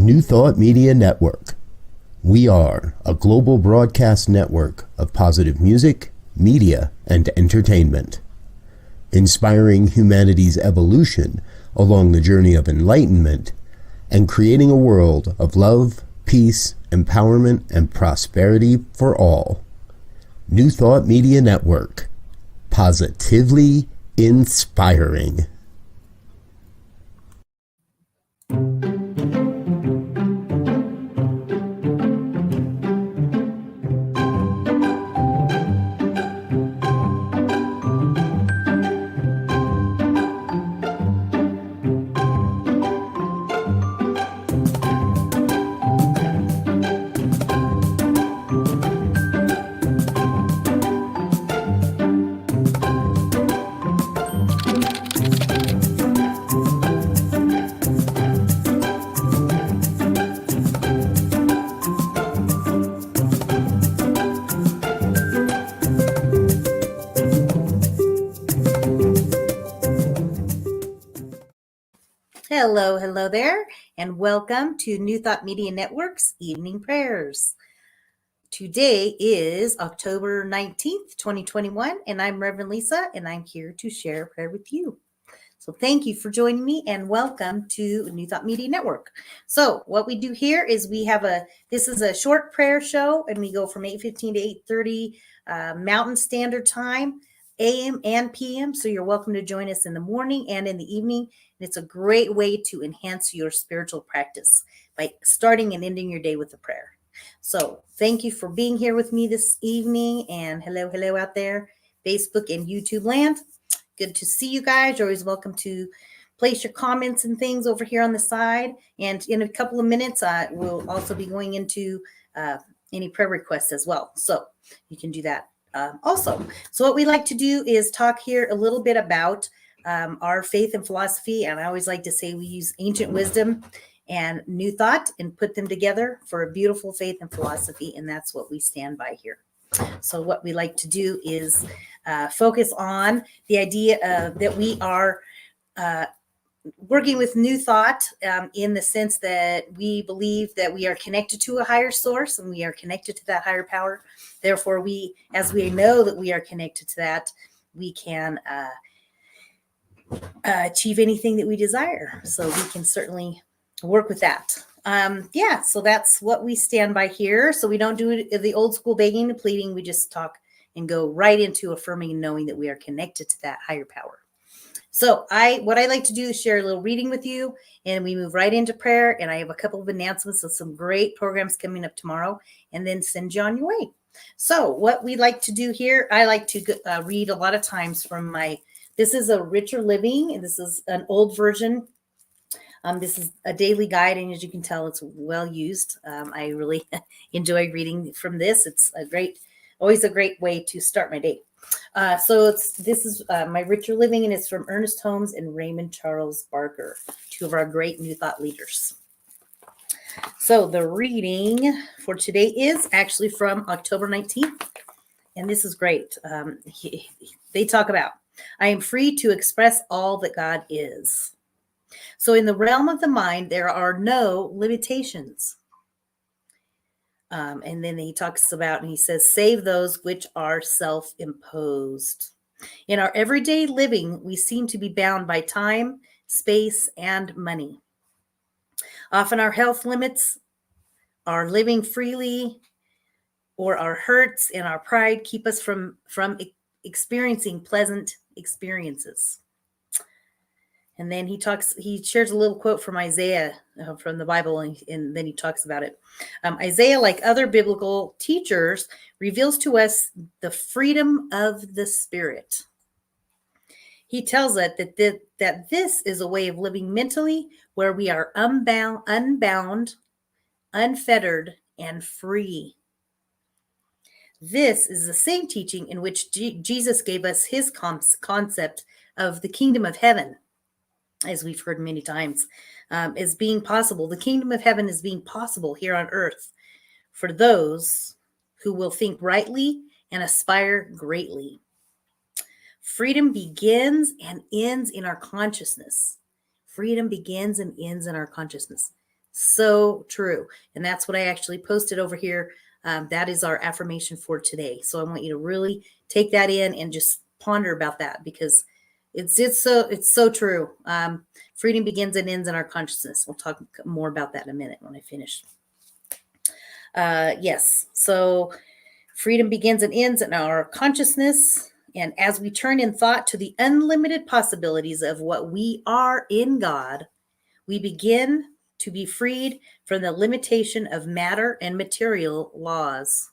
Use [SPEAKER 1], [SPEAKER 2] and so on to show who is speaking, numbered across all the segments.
[SPEAKER 1] New Thought Media Network. We are a global broadcast network of positive music, media, and entertainment, inspiring humanity's evolution along the journey of enlightenment and creating a world of love, peace, empowerment, and prosperity for all. New Thought Media Network. Positively inspiring.
[SPEAKER 2] Hello there, and welcome to New Thought Media Network's Evening Prayers. Today is October 19th, 2021, and I'm Rev Lisa, and I'm here to share a prayer with you. So thank you for joining me, and welcome to New Thought Media Network. So what we do here is this is a short prayer show, and we go from 8:15 to 8:30 Mountain Standard Time, AM and PM. So you're welcome to join us in the morning and in the evening. And it's a great way to enhance your spiritual practice by starting and ending your day with a prayer. So thank you for being here with me this evening. And hello out there, Facebook and YouTube land. Good to see you guys. You're always welcome to place your comments and things over here on the side. And in a couple of minutes, we'll also be going into any prayer requests as well. So you can do that also. So what we like to do is talk here a little bit about our faith and philosophy. And I always like to say we use ancient wisdom and new thought and put them together for a beautiful faith and philosophy. And that's what we stand by here. So what we like to do is focus on the idea that we are working with new thought in the sense that we believe that we are connected to a higher source and we are connected to that higher power. Therefore, as we know that we are connected to that, we can achieve anything that we desire. So we can certainly work with that. So that's what we stand by here. So we don't do the old school begging and pleading. We just talk and go right into affirming and knowing that we are connected to that higher power. So what I like to do is share a little reading with you, and we move right into prayer. And I have a couple of announcements of some great programs coming up tomorrow, and then send you on your way. So what we like to do here, I like to read a lot of times from this is a Richer Living, and this is an old version. This is a daily guide, and as you can tell, it's well used. I really enjoy reading from this. It's always a great way to start my day. This is my Richer Living, and it's from Ernest Holmes and Raymond Charles Barker, two of our great New Thought leaders. So the reading for today is actually from October 19th, and this is great. They talk about, I am free to express all that God is. So in the realm of the mind, there are no limitations. And then he talks about, and he says, save those which are self-imposed. In our everyday living, we seem to be bound by time, space, and money. Often our health limits our living freely, or our hurts and our pride keep us from experiencing pleasant experiences. And then he shares a little quote from Isaiah from the Bible, and then he talks about it. Isaiah, like other biblical teachers, reveals to us the freedom of the Spirit. He tells us that this is a way of living mentally where we are unbound, unfettered, and free. This is the same teaching in which Jesus gave us his concept of the kingdom of heaven, as we've heard many times, is being possible. The kingdom of heaven is being possible here on earth for those who will think rightly and aspire greatly. Freedom begins and ends in our consciousness. Freedom begins and ends in our consciousness. So true. And that's what I actually posted over here. That is our affirmation for today. So I want you to really take that in and just ponder about that, because it's so true. Freedom begins and ends in our consciousness. We'll talk more about that in a minute when I finish. Yes. So freedom begins and ends in our consciousness. And as we turn in thought to the unlimited possibilities of what we are in God, we begin to be freed from the limitation of matter and material laws.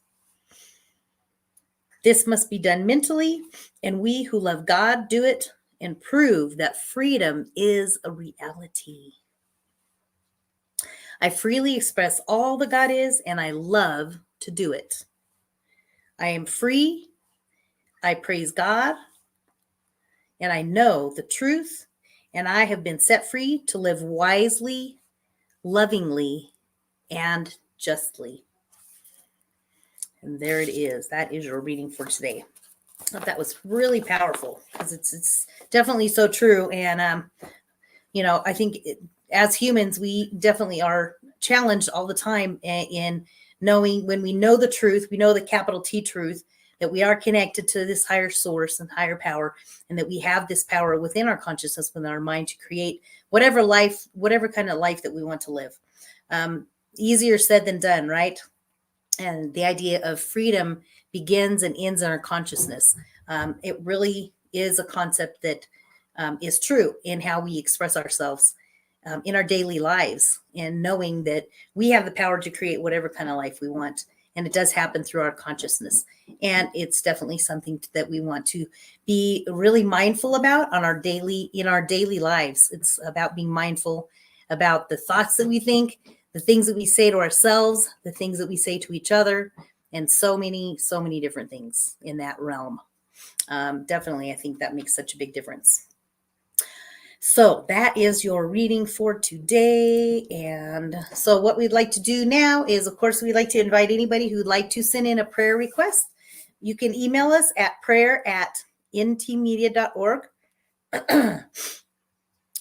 [SPEAKER 2] This must be done mentally, and we who love God do it and prove that freedom is a reality. I freely express all that God is, and I love to do it. I am free. I praise God, and I know the truth, and I have been set free to live wisely, lovingly, and justly. And there it is. That is your reading for today. I thought that was really powerful, because it's definitely so true. And I think as humans, we definitely are challenged all the time in knowing, when we know the truth, we know the capital T truth, that we are connected to this higher source and higher power, and that we have this power within our consciousness, within our mind, to create whatever kind of life that we want to live. Easier said than done, right? And the idea of freedom begins and ends in our consciousness. It really is a concept that is true in how we express ourselves in our daily lives, and knowing that we have the power to create whatever kind of life we want. And it does happen through our consciousness. And it's definitely something that we want to be really mindful about in our daily lives. It's about being mindful about the thoughts that we think, the things that we say to ourselves, the things that we say to each other, and so many different things in that realm. Definitely, I think that makes such a big difference. So that is your reading for today. And so what we'd like to do now is, of course, we'd like to invite anybody who'd like to send in a prayer request. You can email us at prayer@ntmedia.org.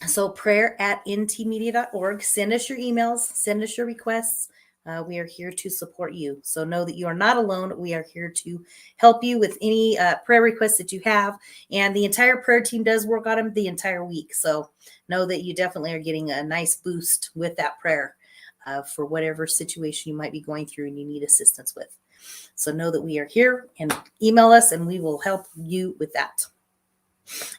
[SPEAKER 2] So prayer@ntmedia.org. Send us your emails, send us your requests. We are here to support you. So know that you are not alone. We are here to help you with any prayer requests that you have. And the entire prayer team does work on them the entire week. So know that you definitely are getting a nice boost with that prayer for whatever situation you might be going through and you need assistance with. So know that we are here, and email us and we will help you with that.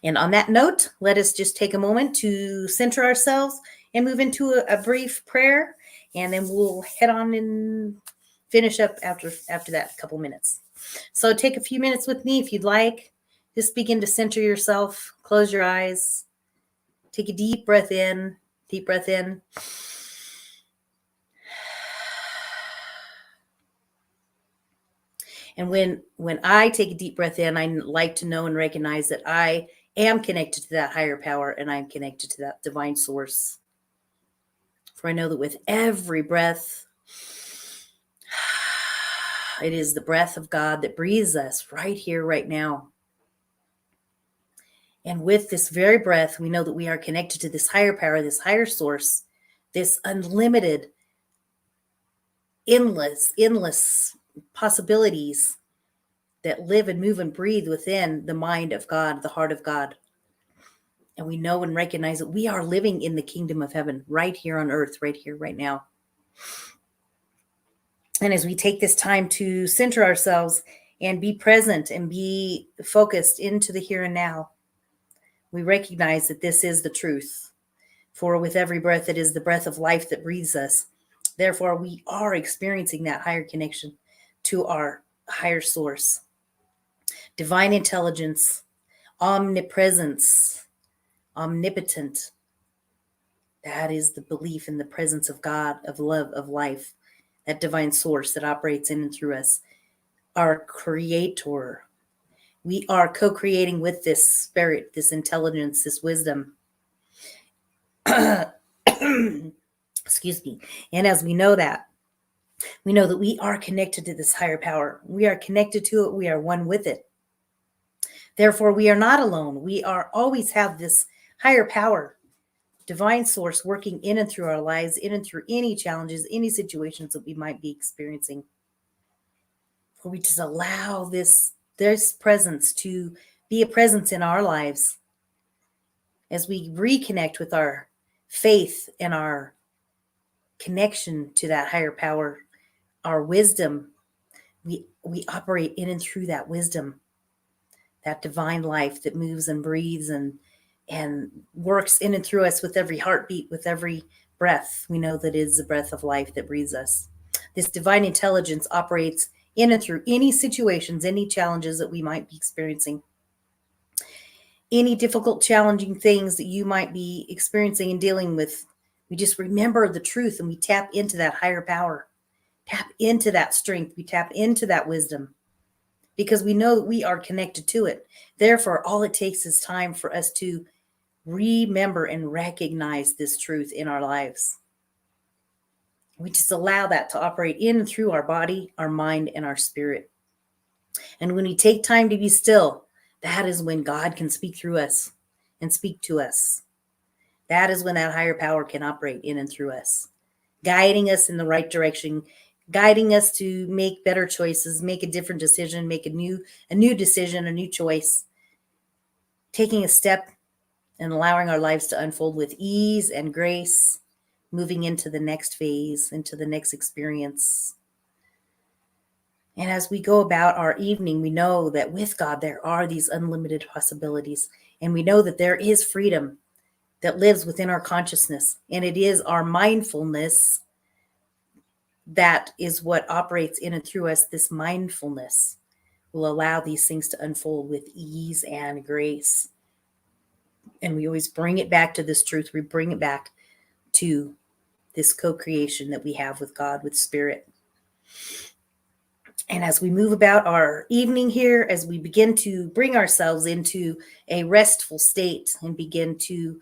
[SPEAKER 2] And on that note, let us just take a moment to center ourselves and move into a brief prayer, and then we'll head on and finish up after that couple minutes. So take a few minutes with me if you'd like. Just begin to center yourself. Close your eyes. Take a deep breath in. Deep breath in. And when I take a deep breath in, I like to know and recognize that I am connected to that higher power, and I'm connected to that divine source. For I know that with every breath, it is the breath of God that breathes us right here, right now. And with this very breath, we know that we are connected to this higher power, this higher source, this unlimited, endless possibilities that live and move and breathe within the mind of God, the heart of God. And we know and recognize that we are living in the kingdom of heaven right here on earth, right here, right now. And as we take this time to center ourselves and be present and be focused into the here and now, we recognize that this is the truth. For with every breath, it is the breath of life that breathes us. Therefore, we are experiencing that higher connection to our higher source. Divine intelligence, omnipresence, omnipotent. That is the belief in the presence of God, of love, of life, that divine source that operates in and through us. Our creator. We are co-creating with this spirit, this intelligence, this wisdom. Excuse me. And as we know that we are connected to this higher power. We are connected to it. We are one with it. Therefore, we are not alone. We are always have this higher power, divine source working in and through our lives, in and through any challenges, any situations that we might be experiencing. Where we just allow this presence to be a presence in our lives as we reconnect with our faith and our connection to that higher power, our wisdom. We operate in and through that wisdom, that divine life that moves and breathes and works in and through us with every heartbeat, with every breath. We know that it is the breath of life that breathes us. This divine intelligence operates in and through any situations, any challenges that we might be experiencing, any difficult, challenging things that you might be experiencing and dealing with. We just remember the truth and we tap into that higher power, tap into that strength, we tap into that wisdom, because we know that we are connected to it. Therefore, all it takes is time for us to remember and recognize this truth in our lives. We just allow that to operate in and through our body, our mind, and our spirit. And when we take time to be still, that is when God can speak through us and speak to us. That is when that higher power can operate in and through us, guiding us in the right direction, guiding us to make better choices, make a different decision, make a new decision, a new choice, taking a step and allowing our lives to unfold with ease and grace, moving into the next phase, into the next experience. And as we go about our evening, we know that with God, there are these unlimited possibilities. And we know that there is freedom that lives within our consciousness. And it is our mindfulness that is what operates in and through us. This mindfulness will allow these things to unfold with ease and grace. And we always bring it back to this truth. We bring it back to this co-creation that we have with God, with Spirit. And as we move about our evening here, as we begin to bring ourselves into a restful state and begin to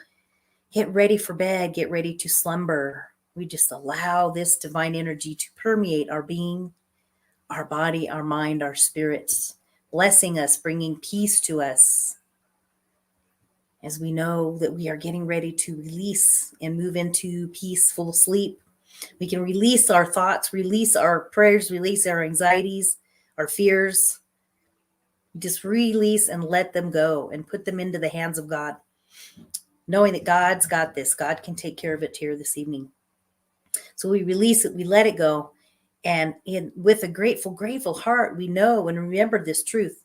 [SPEAKER 2] get ready for bed, get ready to slumber, we just allow this divine energy to permeate our being, our body, our mind, our spirits, blessing us, bringing peace to us. As we know that we are getting ready to release and move into peaceful sleep, we can release our thoughts, release our prayers, release our anxieties, our fears. Just release and let them go and put them into the hands of God, knowing that God's got this. God can take care of it here this evening. So we release it, we let it go. And with a grateful heart, we know and remember this truth.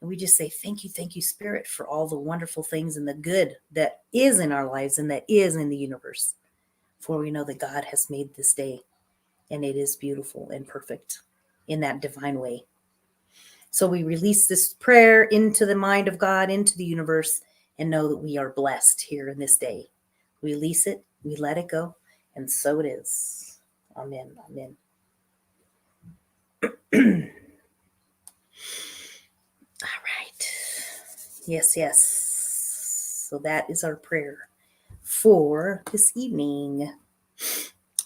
[SPEAKER 2] And we just say, thank you, Spirit, for all the wonderful things and the good that is in our lives and that is in the universe. For we know that God has made this day, and it is beautiful and perfect in that divine way. So we release this prayer into the mind of God, into the universe, and know that we are blessed here in this day. We release it, we let it go, and so it is. Amen. Amen. All right. Yes. So that is our prayer for this evening.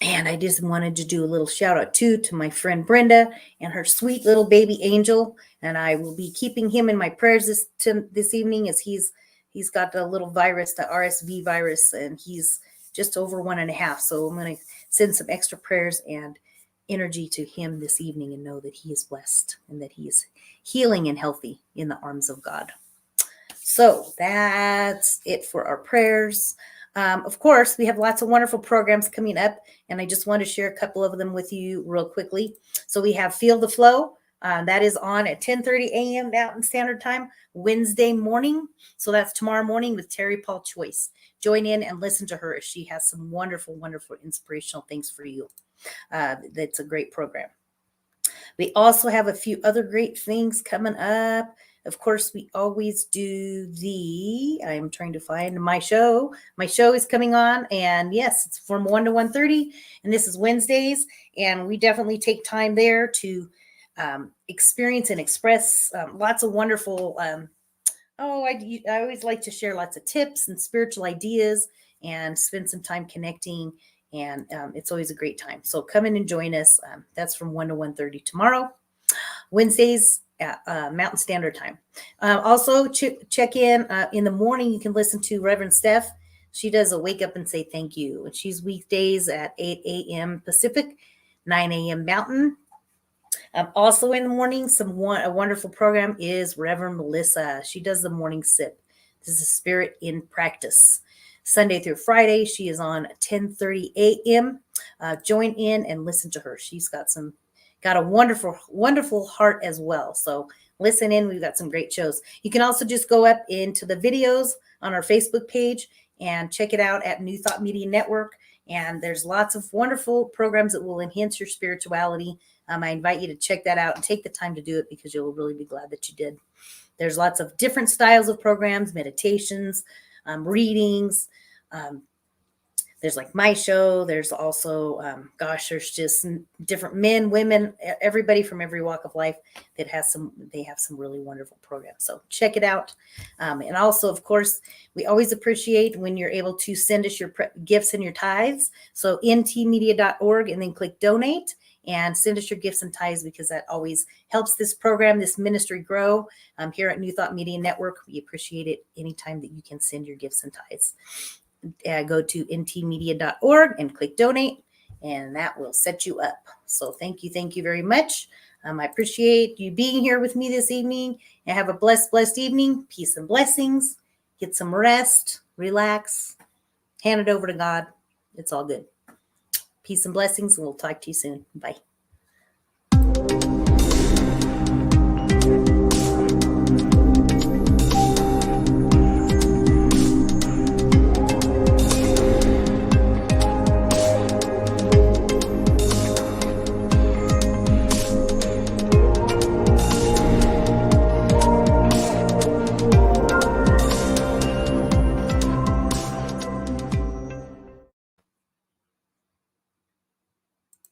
[SPEAKER 2] And I just wanted to do a little shout out to my friend Brenda and her sweet little baby Angel. And I will be keeping him in my prayers this evening, as he's got the little virus, the RSV virus, and he's just over 1.5. So I'm going to send some extra prayers and energy to him this evening and know that he is blessed and that he is healing and healthy in the arms of God. So that's it for our prayers. Of course, we have lots of wonderful programs coming up, and I just want to share a couple of them with you real quickly. So we have Feel the Flow. That is on at 10:30 a.m. Mountain Standard Time, Wednesday morning. So that's tomorrow morning with Terry Paul Choice. Join in and listen to her as she has some wonderful, wonderful inspirational things for you. That's a great program. We also have a few other great things coming up. Of course, we always do I'm trying to find my show. My show is coming on, and yes, it's from 1 to 1:30, and this is Wednesdays, and we definitely take time there to experience and express lots of wonderful, I always like to share lots of tips and spiritual ideas and spend some time connecting, and it's always a great time. So come in and join us. That's from 1 to 1:30 tomorrow. Wednesdays at Mountain Standard Time. Also, check in the morning. You can listen to Reverend Steph She does a wake up and say thank you. And she's weekdays at 8 a.m. Pacific, 9 a.m. Mountain. Also in the morning, a wonderful program is Rev Lisa. She does the morning sip. This is Spirit in Practice. Sunday through Friday, she is on 10:30 a.m. Join in and listen to her. She's got a wonderful heart as well. So listen in. We've got some great shows. You can also just go up into the videos on our Facebook page and check it out at New Thought Media Network. And there's lots of wonderful programs that will enhance your spirituality. I invite you to check that out and take the time to do it because you'll really be glad that you did. There's lots of different styles of programs, meditations, readings. There's like my show. There's also, there's just different men, women, everybody from every walk of life that they have some really wonderful programs. So check it out. And also, of course, we always appreciate when you're able to send us your gifts and your tithes. So ntmedia.org and then click donate and send us your gifts and tithes because that always helps this program, this ministry grow. Here at New Thought Media Network, we appreciate it anytime that you can send your gifts and tithes. Go to ntmedia.org and click donate, and that will set you up. So thank you very much. I appreciate you being here with me this evening, and have a blessed evening. Peace and blessings. Get some rest, relax, hand it over to God. It's all good. Peace and blessings, and we'll talk to you soon. Bye.